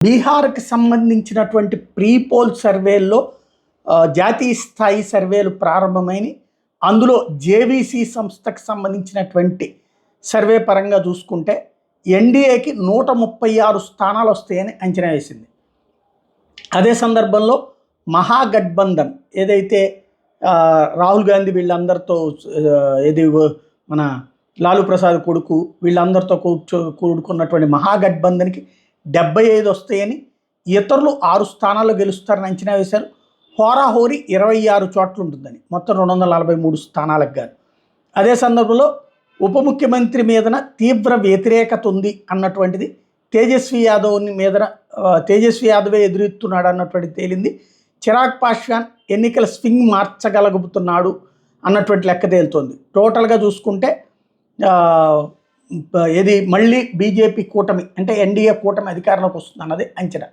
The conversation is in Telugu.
బీహార్కి సంబంధించినటువంటి ప్రీ పోల్ సర్వేల్లో జాతీయ స్థాయి సర్వేలు ప్రారంభమైన అందులో జేవీసీ సంస్థకు సంబంధించినటువంటి సర్వే పరంగా చూసుకుంటే ఎన్డీఏకి 136 స్థానాలు వస్తాయని అంచనా వేసింది. అదే సందర్భంలో మహాగఠబంధన్ ఏదైతే రాహుల్ గాంధీ వీళ్ళందరితో ఏది మన లాలూ ప్రసాద్ కొడుకు వీళ్ళందరితో కూడుకున్నటువంటి మహాగఠబంధన్కి 75 వస్తాయని, ఇతరులు 6 స్థానాల్లో గెలుస్తారని అంచనా వేశారు. హోరాహోరీ 26 చోట్ల ఉంటుందని, మొత్తం 243 స్థానాలకు గాను. అదే సందర్భంలో ఉప ముఖ్యమంత్రి మీదన తీవ్ర వ్యతిరేకత ఉంది అన్నటువంటిది తేజస్వి యాదవే ఎదురెత్తున్నాడు అన్నటువంటిది తేలింది. చిరాగ్ పాస్వాన్ ఎన్నికల స్వింగ్ మార్చగలుగుతున్నాడు అన్నటువంటి లెక్క తేలుతోంది. టోటల్గా చూసుకుంటే ఇది మళ్ళీ బీజేపీ కూటమి అంటే ఎన్డీఏ కూటమి అధికారంలోకి వస్తుంది అన్నది అంచనా.